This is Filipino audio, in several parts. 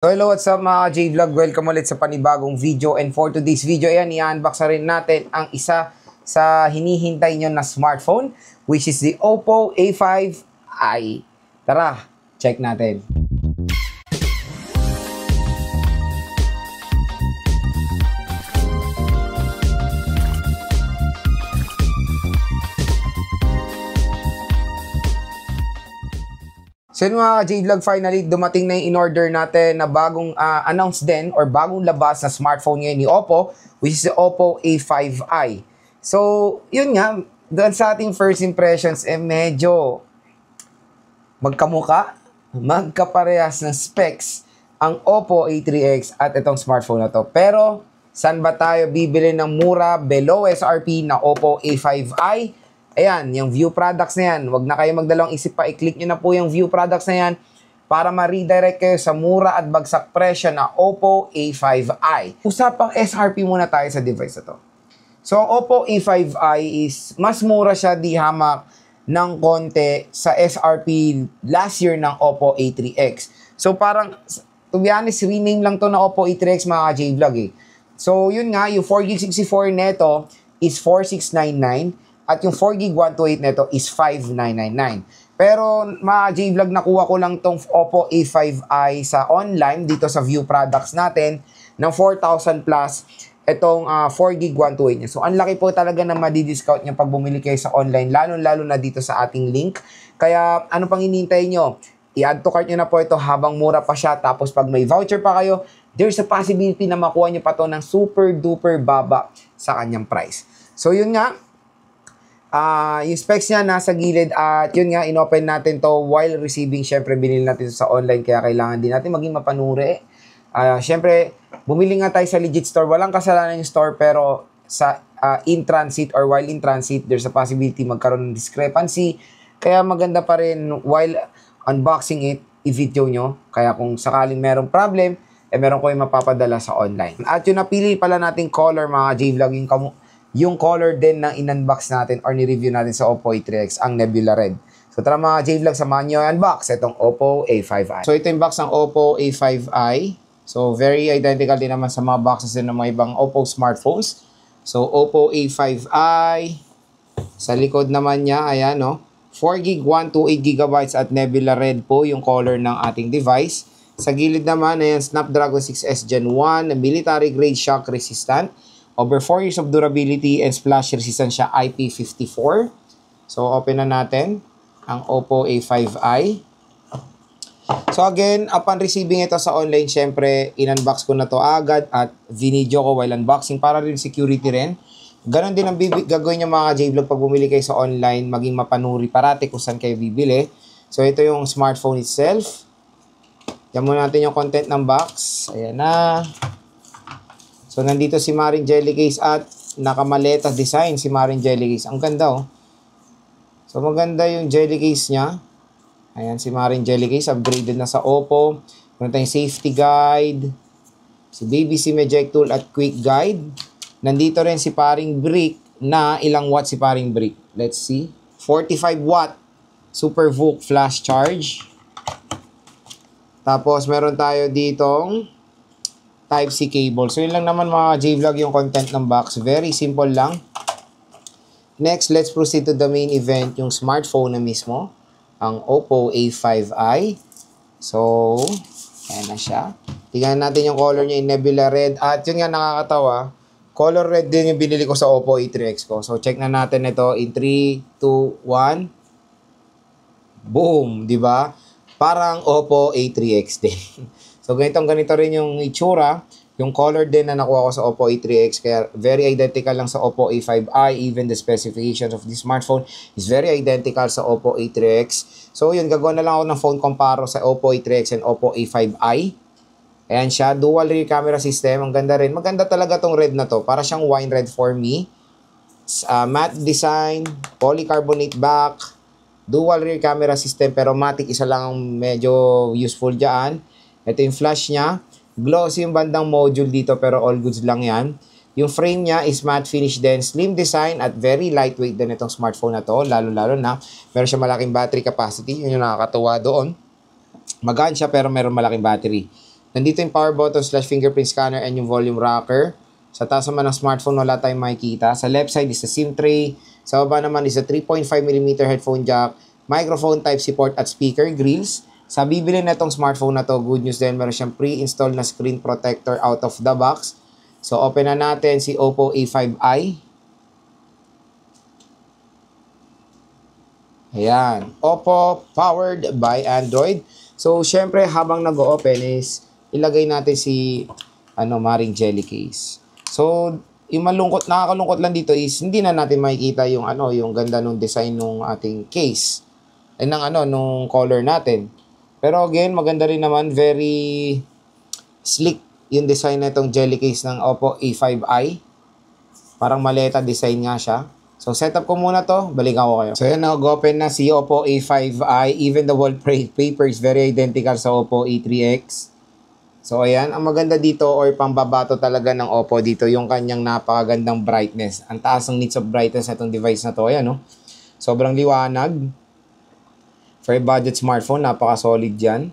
So hello, what's up mga J-Vlog? Welcome ulit sa panibagong video, and for today's video, ayan, i-unbox na rin natin ang isa sa hinihintay nyo na smartphone, which is the Oppo A5i. Tara, check natin. So yun mga J-Vlog, finally dumating na yung in-order natin na bagong announce din or bagong labas na smartphone ngayon ni Oppo, which is the Oppo A5i. So yun nga, doon sa ating first impressions, medyo magkaparehas ng specs ang Oppo A3X at itong smartphone na to. Pero saan ba tayo bibili ng mura below SRP na Oppo A5i? Ayan, yung view products na yan. Huwag na kayo magdalawang isip pa. I-click nyo na po yung view products na yan para ma-redirect kayo sa mura at bagsak presyo na Oppo A5i. Usapang SRP muna tayo sa device na to. So, ang Oppo A5i is mas mura siya di hamak ng konti sa SRP last year ng Oppo A3X. So, parang, to be honest, rename lang to na Oppo A3X mga J-Vlog eh. So, yun nga, yung 4GB64 neto is 4699. At yung 4GB 128 neto is 5999. Pero mga J-Vlog, nakuha ko lang tong Oppo A5i sa online dito sa view products natin ng 4,000 plus itong 4GB 128 niya. So ang laki po talaga na madi-discount niya pag bumili kayo sa online, lalo na dito sa ating link. Kaya ano pang hinihintay nyo? I-add to cart nyo na po ito habang mura pa siya. Tapos pag may voucher pa kayo, there's a possibility na makuha nyo pa to ng super duper baba sa kanyang price. So yun nga, yung specs niya nasa gilid at yun nga, inopen natin to while receiving. Syempre, binili natin sa online kaya kailangan din natin maging mapanuri. Syempre, bumili nga tayo sa legit store. Walang kasalanan yung store pero sa in transit or while in transit, there's a possibility magkaroon ng discrepancy. Kaya maganda pa rin while unboxing it, i-video nyo. Kaya kung sakaling merong problem, meron ko yung mapapadala sa online. At yung napili pala nating color mga J-Vlog, yung color din ng in-unbox natin or ni-review natin sa Oppo A3X, ang Nebula Red. So tara mga J-Vlog, samahan nyo unbox itong Oppo A5i. So ito yung box ng Oppo A5i. So very identical din naman sa mga boxes din ng mga ibang Oppo smartphones. So Oppo A5i. Sa likod naman niya, ayan no, 4GB 128GB at Nebula Red po yung color ng ating device. Sa gilid naman, ayan, Snapdragon 6S Gen 1, military grade shock resistant. Over 4 years of durability and splash resistant siya, IP54. So, open na natin ang Oppo A5i. So, again, upon receiving ito sa online, syempre, in-unbox ko na to agad at video ko while unboxing para rin security rin. Ganon din ang gagawin nyo mga J-Vlog pag bumili kayo sa online, maging mapanuri parati kung saan kayo bibili. So, ito yung smartphone itself. Yan muna natin yung content ng box. Ayan na. So, nandito si Maring Jelly Case at nakamaleta design si Maring Jelly Case. Ang ganda, oh. So, maganda yung Jelly Case niya. Ayan, si Maring Jelly Case. Upgraded na sa Oppo. Meron tayong safety guide. Si Baby SIM eject tool at quick guide. Nandito rin si Paring Brick na ilang watt si Paring Brick. Let's see. 45 watt Super VOOC flash charge. Tapos, meron tayo ditong Type-C cable. So, yun lang naman mga J-Vlog yung content ng box. Very simple lang. Next, let's proceed to the main event, yung smartphone na mismo. Ang Oppo A5i. So, ayan na siya. Tingnan natin yung color niya in Nebula Red. At yun nga nakakatawa, color red din yung binili ko sa Oppo A3X ko. So, check na natin ito in 3, 2, 1. Boom! Diba? Parang Oppo A3X din. So, ganito rin yung itsura. Yung color din na nakuha ko sa Oppo A3X. Kaya, very identical lang sa Oppo A5i. Even the specifications of this smartphone is very identical sa Oppo A3X. So, yun. Gagawa na lang ako ng phone comparo sa Oppo A3X and Oppo A5i. Ayan siya. Dual rear camera system. Ang ganda rin. Maganda talaga tong red na to. Para siyang wine red for me. Matte design. Polycarbonate back. Dual rear camera system. Pero matic isa lang ang medyo useful dyan. Ito yung flash niya. Glossy yung bandang module dito pero all goods lang yan. Yung frame niya is matte finish din. Slim design at very lightweight din itong smartphone na to. Lalo na meron siya malaking battery capacity. Yun yung nakakatuwa doon. Magaan siya pero meron malaking battery. Nandito yung power button / fingerprint scanner and yung volume rocker. Sa taas naman ng smartphone, wala tayong makikita. Sa left side is the SIM tray. Sa baba naman is the 3.5mm headphone jack, microphone Type-C port at speaker grills. Sa bibili na itong smartphone na to, good news din, meron siyang pre-installed na screen protector out of the box. So, open na natin si Oppo A5i. Ayan. Oppo powered by Android. So, syempre, habang nag-open is ilagay natin si Maring Jelly Case. So, yung nakakalungkot lang dito is hindi na natin makikita yung yung ganda ng design ng ating case. Nung color natin. Pero again, maganda rin naman, very slick yung design na itong Jelly Case ng Oppo A5i. Parang maleta design nga siya. So, setup ko muna to. Balikan ko kayo. So, yan, nag-open na si Oppo A5i. Even the wallpaper is very identical sa Oppo A3X. So, ayan. Ang maganda dito or pambabato talaga ng Oppo dito, yung kanyang napakagandang brightness. Ang taas ng nits of brightness na itong device na to. Ayan, no? Sobrang liwanag. For a budget smartphone, napaka-solid yan.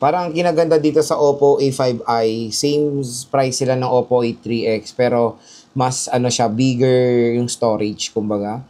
Parang kinaganda dito sa Oppo A5i, same price sila ng Oppo A3X, pero mas siya, bigger yung storage, kumbaga.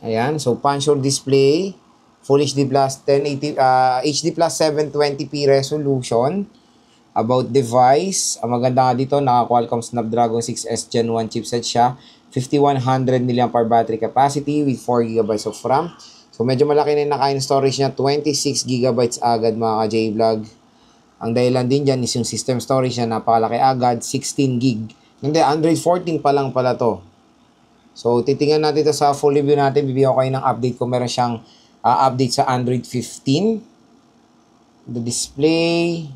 Ayan, so punch hole display, Full HD Plus 1080 HD Plus 720p resolution. About device, ang maganda nga dito, naka Qualcomm Snapdragon 6S Gen 1 chipset siya, 5100 mAh battery capacity with 4GB of RAM. So medyo malaki na yung nakain storage niya, 26GB agad mga ka-J-Vlog. Ang dahilan din dyan is yung system storage niya, napakalaki agad, 16GB. Hindi, Android 14 pa lang pala to. So, titingnan natin ito sa full review natin. Bibigyan ko kayo ng update kung meron siyang update sa Android 15. The display.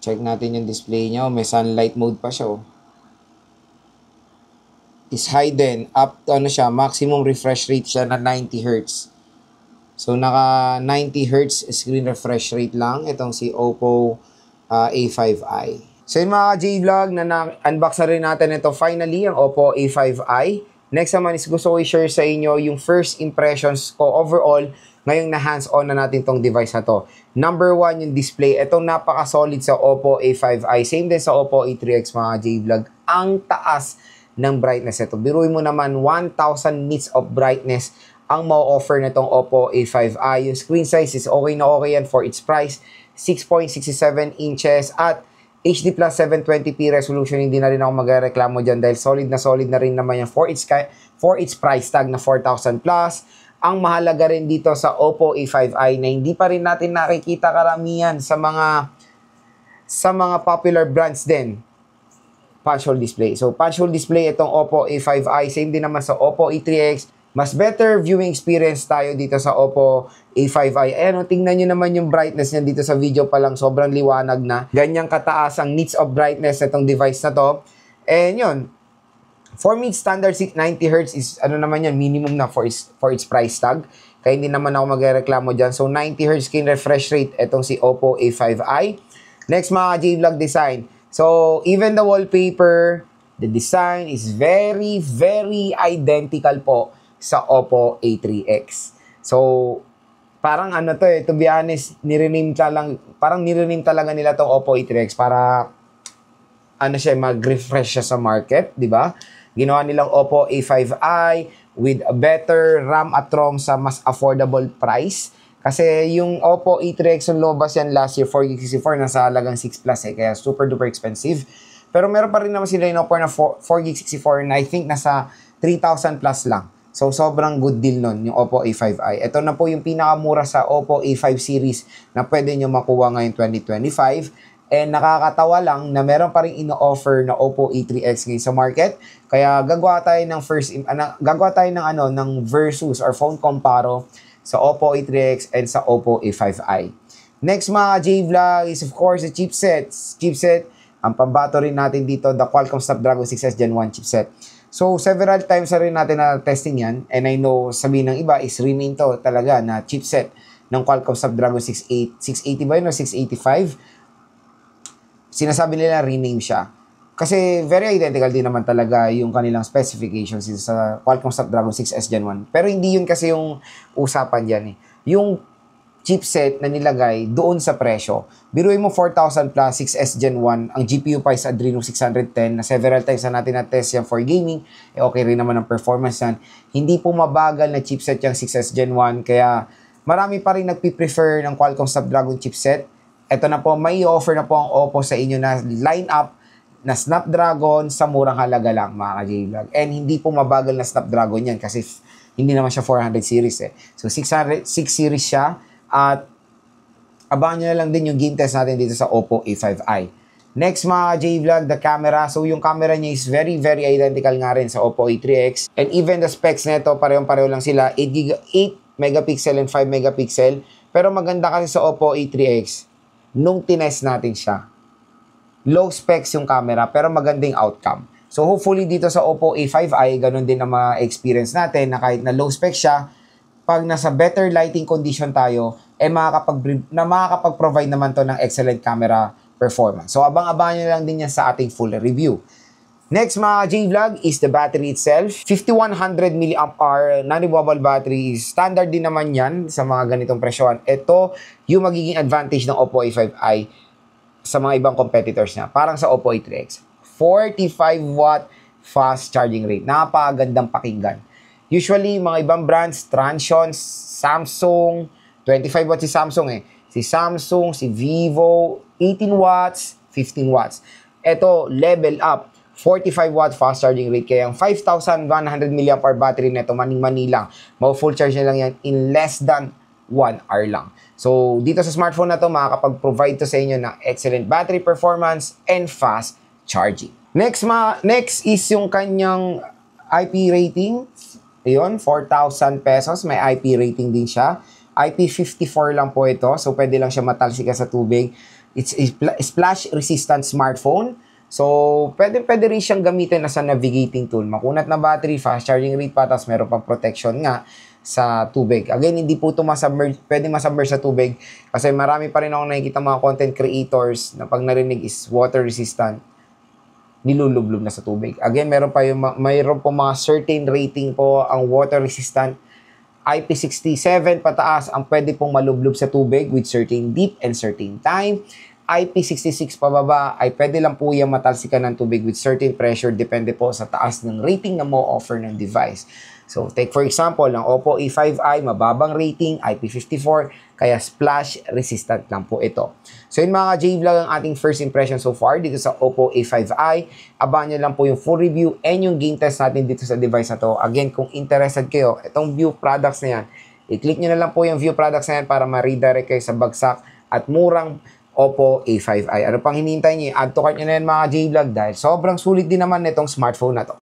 Check natin yung display niya. May sunlight mode pa siya. Is hidden. Up to maximum refresh rate siya na 90Hz. So, naka 90Hz screen refresh rate lang. Itong si Oppo A5i. So yun mga J-Vlog, na-unbox na rin natin ito finally, ang Oppo A5i. Next naman is gusto ko i-share sa inyo yung first impressions ko overall ngayong na hands-on na natin tong device na to. Number 1, yung display. Itong napaka-solid sa Oppo A5i. Same din sa Oppo A3X mga J-Vlog. Ang taas ng brightness ito. Biruin mo naman 1,000 nits of brightness ang ma-offer na itong Oppo A5i. Yung screen size is okay na okay yan for its price. 6.67 inches at HD Plus 720p resolution. Hindi na rin ako magreklamo dyan dahil solid na rin naman yan for its price tag na 4,000 plus. Ang mahalaga rin dito sa Oppo A5i na hindi pa rin natin nakikita karamihan sa mga popular brands din. Punch hole display. So punch hole display itong Oppo A5i. Same din naman sa Oppo A3X. Mas better viewing experience tayo dito sa Oppo A5i. Ayan, tingnan nyo naman yung brightness niya dito sa video pa lang. Sobrang liwanag na. Ganyang kataas ang nits of brightness na itong device na to. And yun, for me, standard 90Hz is naman yan, minimum na for its price tag. Kaya hindi naman ako magreklamo dyan. So 90Hz screen refresh rate itong si Oppo A5i. Next mga J-Vlog design. So even the wallpaper, the design is very, very identical po sa Oppo A3X. So, parang to be honest, nirename talaga nila tong Oppo A3X para mag-refresh siya sa market, di ba? Ginawa nilang Oppo A5i with a better RAM at ROM sa mas affordable price. Kasi yung Oppo A3X yung lobas yan last year, 4GB64, nasa halagang 6 plus kaya super duper expensive. Pero meron pa rin naman sila yung offer na 4GB64 na I think nasa 3,000 plus lang. So, sobrang good deal nun, yung Oppo A5i. Ito na po yung pinakamura sa Oppo A5 series na pwede nyo makuha ngayong 2025. And nakakatawa lang na meron pa rin ino-offer na Oppo A3X ngayon sa market. Kaya gagawa tayo ng versus or phone comparo sa Oppo A3X and sa Oppo A5i. Next mga J-Vlog is of course the chipsets. Ang pambato rin natin dito, the Qualcomm Snapdragon 6S Gen 1 chipset. So, several times na rin natin na testing yan. And I know, sabihin ng iba, is rename to talaga na chipset ng Qualcomm Snapdragon 680 ba yun o 685? Sinasabi nila rename siya. Kasi very identical din naman talaga yung kanilang specifications sa Qualcomm Snapdragon 6S Gen 1. Pero hindi yun kasi yung usapan dyan eh. Yung chipset na nilagay doon sa presyo. Biruin mo 4,000 plus 6S Gen 1, ang GPU pa is Adreno 610 na several times na natin na-test yan for gaming, okay rin naman ang performance yan. Hindi po mabagal na chipset yung 6S Gen 1, kaya marami pa rin nagpiprefer ng Qualcomm Snapdragon chipset. Ito na po, may offer na po ang Oppo sa inyo na line-up na Snapdragon sa murang halaga lang, mga ka-J-Vlog. And hindi po mabagal na Snapdragon yan kasi hindi naman siya 400 series eh. So 6 series siya. At abangan nyo na lang din yung game test natin dito sa Oppo A5i. Next mga J-Vlog, the camera. So yung camera niya is very identical nga rin sa Oppo A3X. And even the specs nito, parehong-pareho lang sila. 8 megapixel and 5 megapixel. Pero maganda kasi sa Oppo A3X, nung tinest natin siya, low specs yung camera pero magandang outcome. So hopefully dito sa Oppo A5i, ganun din ang ma-experience natin na kahit na low spec siya, pag nasa better lighting condition tayo, makakapag-provide naman to ng excellent camera performance. So, abang-abangan nyo lang din yan sa ating full review. Next, mga J-Vlog, is the battery itself. 5100 mAh non-removable battery. Standard din naman yan sa mga ganitong presyohan. Ito yung magiging advantage ng Oppo A5i sa mga ibang competitors niya. Parang sa Oppo A3X. 45 watt fast charging rate. Napakagandang pakinggan. Usually, mga ibang brands, Transsion, Samsung, 25 watts si Samsung eh. Si Samsung, si Vivo, 18 watts, 15 watts. Ito, level up, 45 watt fast charging rate. Kaya yung 5,100 mAh battery nito, mani-mani lang. Full charge na lang yan in less than 1 hour lang. So, dito sa smartphone na to, makakapag-provide to sa inyo ng excellent battery performance and fast charging. Next is yung kanyang IP rating. Ayun, 4,000 pesos. May IP rating din siya. IP54 lang po ito. So, pwede lang siya matalsika sa tubig. It's a splash-resistant smartphone. So, pwede rin siyang gamitin as a navigating tool. Makunat na battery, fast charging rate pa, tapos meron pang protection nga sa tubig. Again, hindi po ito pwede masubmerge sa tubig kasi marami pa rin ako nakikita mga content creators na pag narinig is water-resistant, nilulublob na sa tubig. Again, mayroon po mga certain rating po ang water resistant. IP67 pataas ang pwede pong malublob sa tubig with certain deep and certain time. IP66 pababa ay pwede lang po yung matalsikan ng tubig with certain pressure, depende po sa taas ng rating na mo offer ng device. So, take for example, ang Oppo A5i, mababang rating, IP54, kaya splash resistant lang po ito. So, yun mga J-Vlog ang ating first impression so far dito sa Oppo A5i. Abangan nyo lang po yung full review and yung game test natin dito sa device na to. Again, kung interested kayo, itong view products na yan, i-click nyo na lang po yung view products na yan para ma-redirect kayo sa bagsak at murang Oppo A5i. Ano pang hinihintay nyo? Add to cart nyo na yan mga J-Vlog dahil sobrang sulit din naman itong smartphone na to.